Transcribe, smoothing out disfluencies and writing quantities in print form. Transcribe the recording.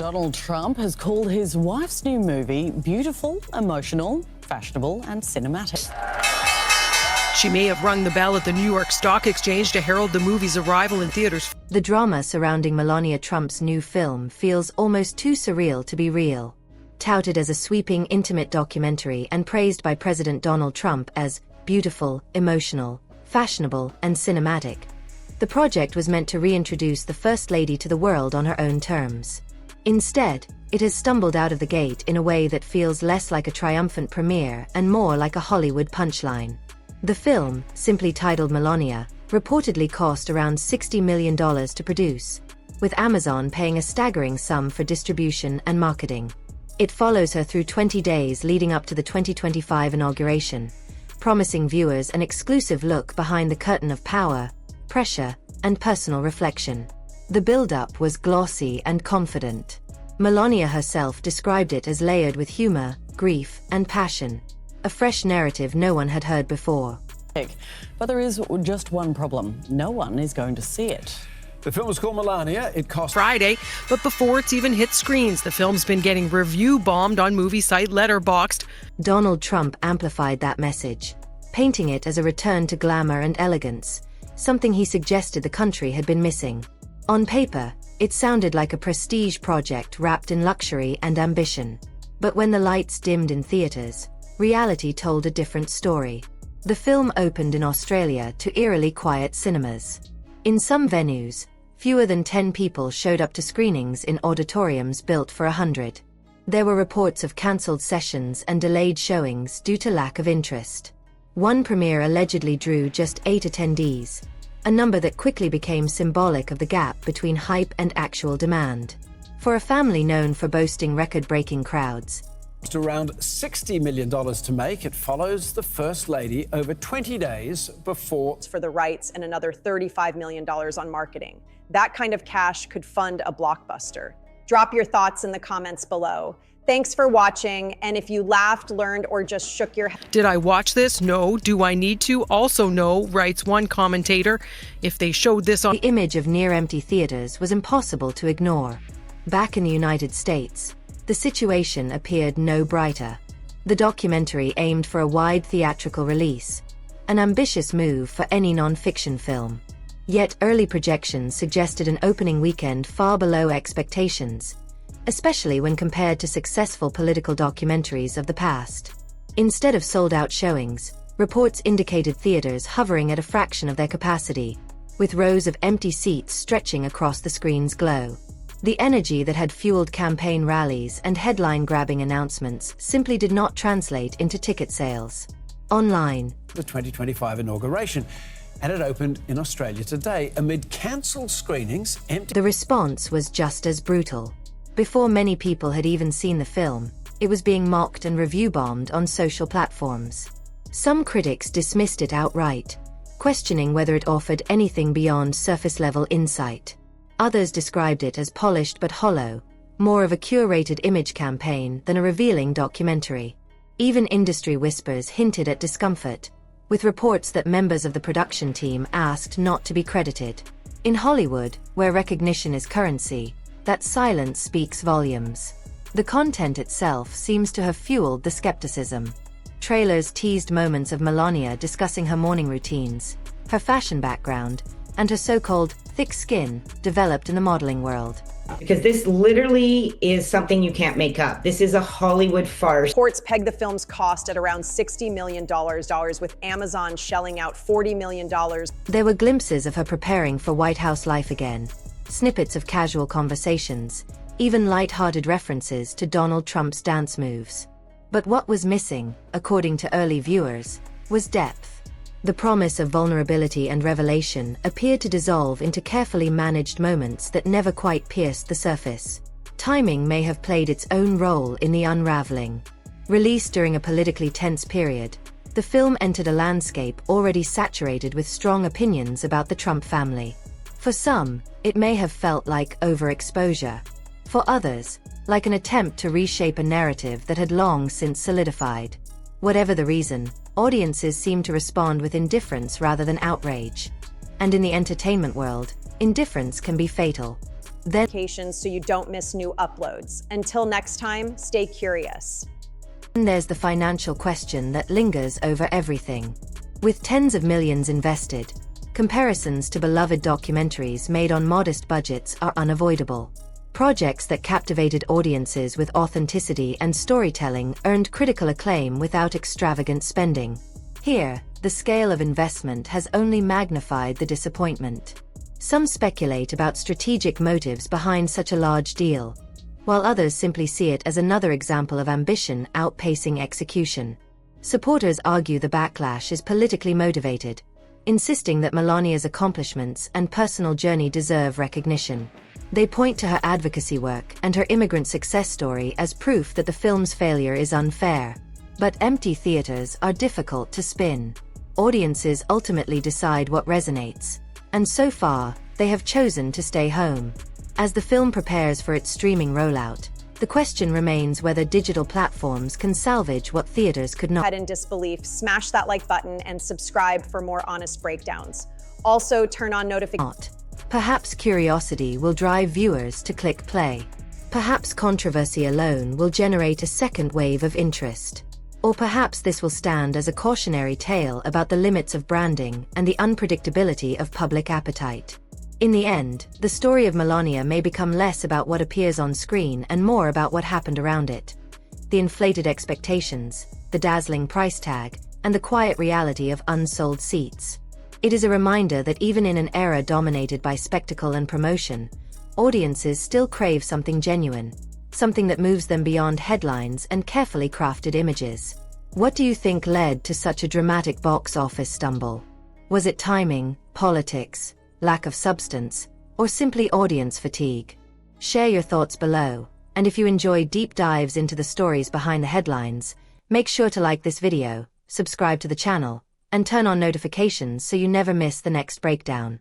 Donald Trump has called his wife's new movie beautiful, emotional, fashionable and cinematic. She may have rung the bell at the New York Stock Exchange to herald the movie's arrival in theaters. The drama surrounding Melania Trump's new film feels almost too surreal to be real. Touted as a sweeping, intimate documentary and praised by President Donald Trump as beautiful, emotional, fashionable, and cinematic, the project was meant to reintroduce the First Lady to the world on her own terms. Instead, it has stumbled out of the gate in a way that feels less like a triumphant premiere and more like a Hollywood punchline. The film, simply titled Melania, reportedly cost around $60 million to produce, with Amazon paying a staggering sum for distribution and marketing. It follows her through 20 days leading up to the 2025 inauguration, promising viewers an exclusive look behind the curtain of power, pressure, and personal reflection. The build-up was glossy and confident. Melania herself described it as layered with humor, grief, and passion, a fresh narrative no one had heard before. But there is just one problem. No one is going to see it. The film was called Melania. It cost Friday, but before it's even hit screens, the film's been getting review bombed on movie site Letterboxd. Donald Trump amplified that message, painting it as a return to glamour and elegance, something he suggested the country had been missing. On paper, it sounded like a prestige project wrapped in luxury and ambition. But when the lights dimmed in theaters, reality told a different story. The film opened in Australia to eerily quiet cinemas. In some venues, fewer than 10 people showed up to screenings in auditoriums built for 100. There were reports of cancelled sessions and delayed showings due to lack of interest. One premiere allegedly drew just 8 attendees, a number that quickly became symbolic of the gap between hype and actual demand. For a family known for boasting record-breaking crowds, around $60 million to make. It follows the First Lady over 20 days before for the rights and another $35 million on marketing. That kind of cash could fund a blockbuster. Drop your thoughts in the comments below. Thanks for watching, and if you laughed, learned, or just shook your head. Did I watch this? No. Do I need to? Also no, writes one commentator. If they showed this on... The image of near-empty theaters was impossible to ignore. Back in the United States, the situation appeared no brighter. The documentary aimed for a wide theatrical release, an ambitious move for any non-fiction film. Yet early projections suggested an opening weekend far below expectations, especially when compared to successful political documentaries of the past. Instead of sold-out showings, reports indicated theaters hovering at a fraction of their capacity, with rows of empty seats stretching across the screen's glow. The energy that had fueled campaign rallies and headline-grabbing announcements simply did not translate into ticket sales. Online, the 2025 inauguration, and it opened in Australia today amid cancelled screenings. The response was just as brutal. Before many people had even seen the film, it was being mocked and review-bombed on social platforms. Some critics dismissed it outright, questioning whether it offered anything beyond surface-level insight. Others described it as polished but hollow, more of a curated image campaign than a revealing documentary. Even industry whispers hinted at discomfort, with reports that members of the production team asked not to be credited. In Hollywood, where recognition is currency, that silence speaks volumes. The content itself seems to have fueled the skepticism. Trailers teased moments of Melania discussing her morning routines, her fashion background, and her so-called thick skin developed in the modeling world. Because this literally is something you can't make up. This is a Hollywood farce. Reports peg the film's cost at around $60 million, with Amazon shelling out $40 million. There were glimpses of her preparing for White House life again, snippets of casual conversations, even light-hearted references to Donald Trump's dance moves. But what was missing, according to early viewers, was depth. The promise of vulnerability and revelation appeared to dissolve into carefully managed moments that never quite pierced the surface. Timing may have played its own role in the unraveling. Released during a politically tense period, the film entered a landscape already saturated with strong opinions about the Trump family. For some, it may have felt like overexposure. For others, like an attempt to reshape a narrative that had long since solidified. Whatever the reason, audiences seem to respond with indifference rather than outrage. And in the entertainment world, indifference can be fatal. Then So you don't miss new uploads. Until next time, stay curious. there's the financial question that lingers over everything. With tens of millions invested, comparisons to beloved documentaries made on modest budgets are unavoidable. Projects that captivated audiences with authenticity and storytelling earned critical acclaim without extravagant spending. Here, the scale of investment has only magnified the disappointment. Some speculate about strategic motives behind such a large deal, while others simply see it as another example of ambition outpacing execution. Supporters argue the backlash is politically motivated, insisting that Melania's accomplishments and personal journey deserve recognition. They point to her advocacy work and her immigrant success story as proof that the film's failure is unfair. But empty theaters are difficult to spin. Audiences ultimately decide what resonates, and so far, they have chosen to stay home. As the film prepares for its streaming rollout, the question remains whether digital platforms can salvage what theaters could not. In disbelief, smash that like button and subscribe for more honest breakdowns. Also, turn on notifications. Perhaps curiosity will drive viewers to click play. Perhaps controversy alone will generate a second wave of interest. Or perhaps this will stand as a cautionary tale about the limits of branding and the unpredictability of public appetite. In the end, the story of Melania may become less about what appears on screen and more about what happened around it. The inflated expectations, the dazzling price tag, and the quiet reality of unsold seats. It is a reminder that even in an era dominated by spectacle and promotion, audiences still crave something genuine, something that moves them beyond headlines and carefully crafted images. What do you think led to such a dramatic box office stumble? Was it timing, politics, lack of substance, or simply audience fatigue? Share your thoughts below, and if you enjoy deep dives into the stories behind the headlines, make sure to like this video, subscribe to the channel, and turn on notifications so you never miss the next breakdown.